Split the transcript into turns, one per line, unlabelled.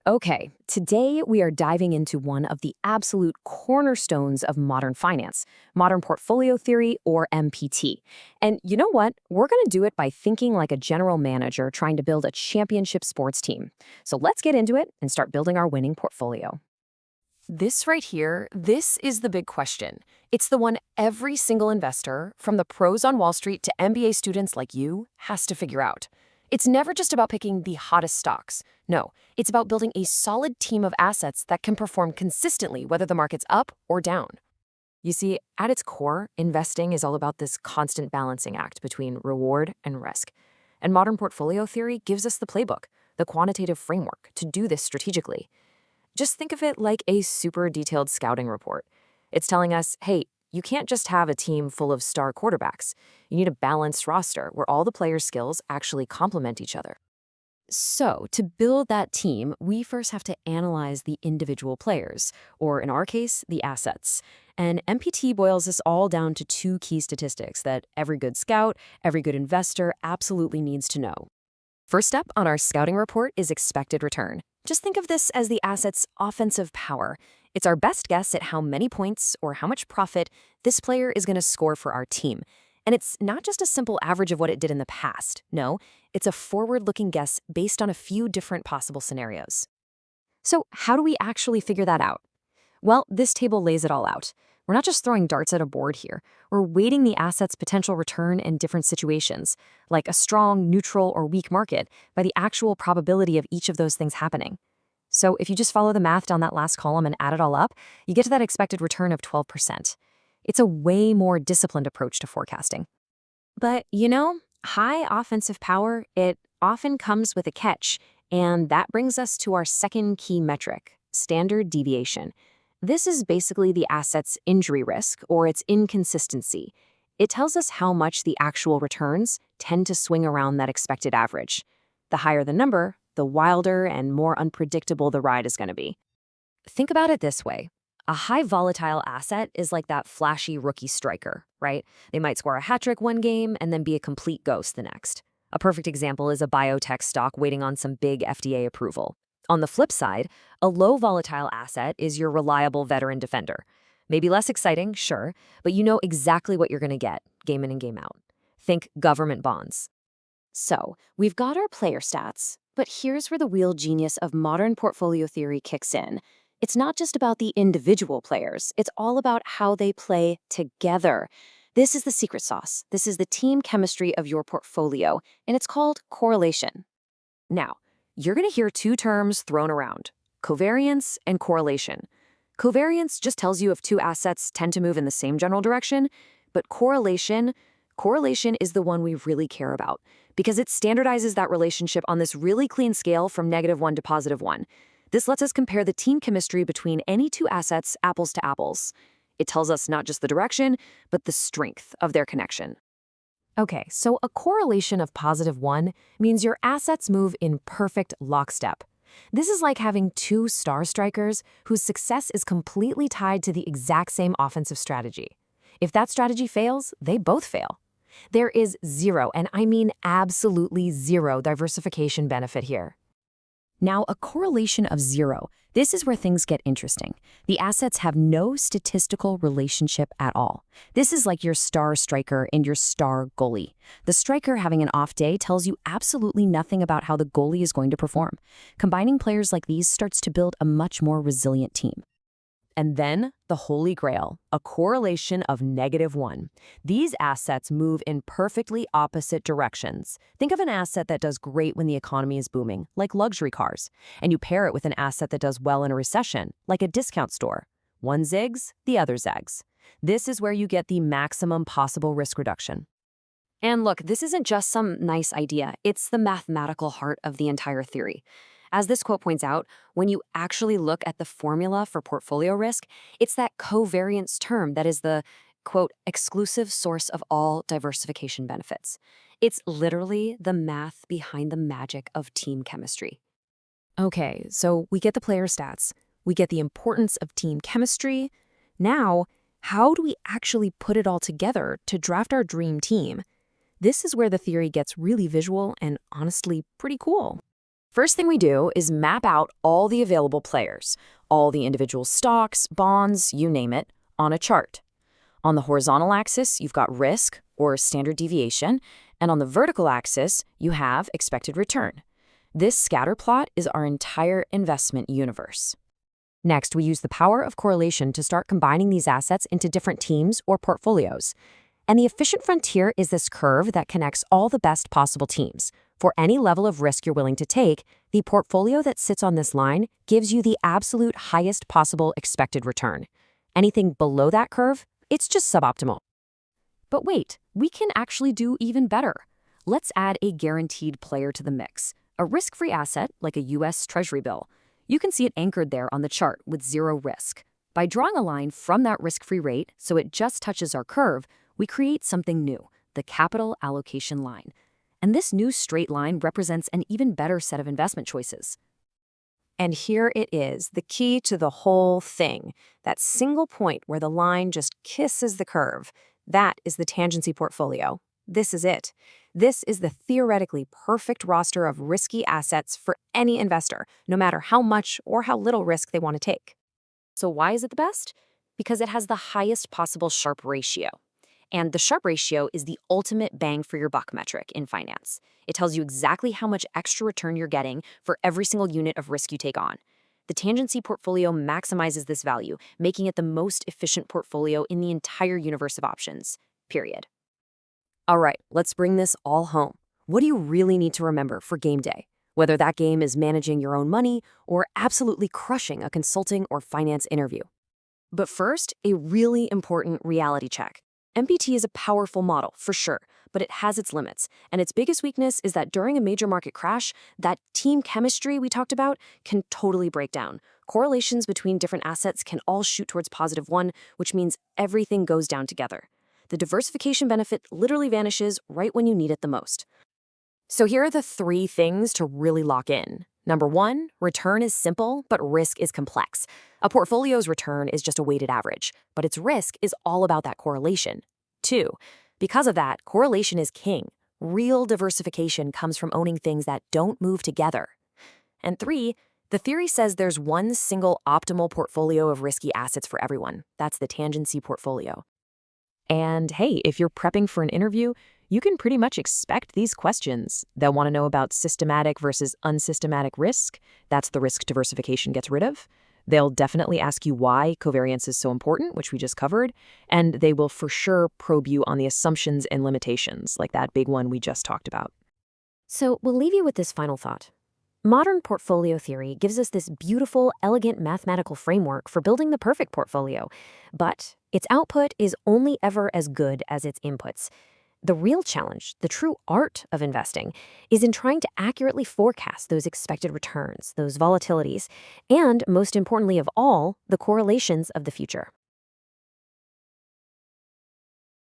Okay, today we are diving into one of the absolute cornerstones of modern finance, modern portfolio theory, or MPT. And you know what? We're going to do it by thinking like a general manager trying to build a championship sports team. So let's get into it and start building our winning portfolio. This right here, this is the big question. It's the one every single investor, from the pros on Wall Street to MBA students like you, has to figure out. It's never just about picking the hottest stocks. No, it's about building a solid team of assets that can perform consistently whether the market's up or down. You see, at its core, investing is all about this constant balancing act between reward and risk. And modern portfolio theory gives us the playbook, the quantitative framework to do this strategically. Just think of it like a super detailed scouting report. It's telling us, hey, you can't just have a team full of star quarterbacks. You need a balanced roster where all the players' skills actually complement each other. So, to build that team, we first have to analyze the individual players, or in our case, the assets. And MPT boils this all down to two key statistics that every good scout, every good investor absolutely needs to know. First up on our scouting report is expected return. Just think of this as the asset's offensive power. It's our best guess at how many points or how much profit this player is going to score for our team. And it's not just a simple average of what it did in the past. No, it's a forward-looking guess based on a few different possible scenarios. So how do we actually figure that out? Well, this table lays it all out. We're not just throwing darts at a board here. We're weighting the asset's potential return in different situations, like a strong, neutral, or weak market, by the actual probability of each of those things happening. So if you just follow the math down that last column and add it all up, you get to that expected return of 12%. It's a way more disciplined approach to forecasting. But, high offensive power, it often comes with a catch, and that brings us to our second key metric, standard deviation. This is basically the asset's injury risk, or its inconsistency. It tells us how much the actual returns tend to swing around that expected average. The higher the number, the wilder and more unpredictable the ride is going to be. Think about it this way. A high volatile asset is like that flashy rookie striker, right? They might score a hat trick one game and then be a complete ghost the next. A perfect example is a biotech stock waiting on some big FDA approval. On the flip side, a low volatile asset is your reliable veteran defender. Maybe less exciting, sure, but you know exactly what you're going to get, game in and game out. Think government bonds. So, we've got our player stats, but here's where the real genius of modern portfolio theory kicks in. It's not just about the individual players, it's all about how they play together. This is the secret sauce. This is the team chemistry of your portfolio, and it's called correlation. Now, you're going to hear two terms thrown around, covariance and correlation. Covariance just tells you if two assets tend to move in the same general direction, but correlation is the one we really care about because it standardizes that relationship on this really clean scale from -1 to +1. This lets us compare the team chemistry between any two assets apples to apples. It tells us not just the direction, but the strength of their connection. Okay, so a correlation of +1 means your assets move in perfect lockstep. This is like having two star strikers whose success is completely tied to the exact same offensive strategy. If that strategy fails, they both fail. There is zero, and I mean absolutely zero, diversification benefit here. Now, a correlation of 0, this is where things get interesting. The assets have no statistical relationship at all. This is like your star striker and your star goalie. The striker having an off day tells you absolutely nothing about how the goalie is going to perform. Combining players like these starts to build a much more resilient team. And then the holy grail, a correlation of -1. These assets move in perfectly opposite directions. Think of an asset that does great when the economy is booming, like luxury cars, and you pair it with an asset that does well in a recession, like a discount store. One zigs, the other zags. This is where you get the maximum possible risk reduction. And look, this isn't just some nice idea. It's the mathematical heart of the entire theory. As this quote points out, when you actually look at the formula for portfolio risk, it's that covariance term that is the, quote, exclusive source of all diversification benefits. It's literally the math behind the magic of team chemistry. Okay, so we get the player stats. We get the importance of team chemistry. Now, how do we actually put it all together to draft our dream team? This is where the theory gets really visual and honestly pretty cool. First thing we do is map out all the available players, all the individual stocks, bonds, you name it, on a chart. On the horizontal axis, you've got risk, or standard deviation, and on the vertical axis, you have expected return. This scatter plot is our entire investment universe. Next, we use the power of correlation to start combining these assets into different teams or portfolios. And the efficient frontier is this curve that connects all the best possible teams. For any level of risk you're willing to take, the portfolio that sits on this line gives you the absolute highest possible expected return. Anything below that curve, it's just suboptimal. But wait, we can actually do even better. Let's add a guaranteed player to the mix, a risk-free asset like a US Treasury bill. You can see it anchored there on the chart with zero risk. By drawing a line from that risk-free rate so it just touches our curve, we create something new, the capital allocation line. And this new straight line represents an even better set of investment choices. And here it is, the key to the whole thing, that single point where the line just kisses the curve. That is the tangency portfolio. This is it. This is the theoretically perfect roster of risky assets for any investor, no matter how much or how little risk they want to take. So why is it the best? Because it has the highest possible Sharpe ratio. And the Sharpe ratio is the ultimate bang for your buck metric in finance. It tells you exactly how much extra return you're getting for every single unit of risk you take on. The tangency portfolio maximizes this value, making it the most efficient portfolio in the entire universe of options, period. All right, let's bring this all home. What do you really need to remember for game day? Whether that game is managing your own money or absolutely crushing a consulting or finance interview. But first, a really important reality check. MPT is a powerful model, for sure, but it has its limits, and its biggest weakness is that during a major market crash, that team chemistry we talked about can totally break down. Correlations between different assets can all shoot towards +1, which means everything goes down together. The diversification benefit literally vanishes right when you need it the most. So here are the 3 things to really lock in. Number 1, return is simple, but risk is complex. A portfolio's return is just a weighted average, but its risk is all about that correlation. 2, because of that, correlation is king. Real diversification comes from owning things that don't move together. And 3, the theory says there's one single optimal portfolio of risky assets for everyone. That's the tangency portfolio. And hey, if you're prepping for an interview, you can pretty much expect these questions. They'll want to know about systematic versus unsystematic risk. That's the risk diversification gets rid of. They'll definitely ask you why covariance is so important, which we just covered. And they will for sure probe you on the assumptions and limitations, like that big one we just talked about. So we'll leave you with this final thought. Modern portfolio theory gives us this beautiful, elegant mathematical framework for building the perfect portfolio, but its output is only ever as good as its inputs. The real challenge, the true art of investing, is in trying to accurately forecast those expected returns, those volatilities, and most importantly of all, the correlations of the future.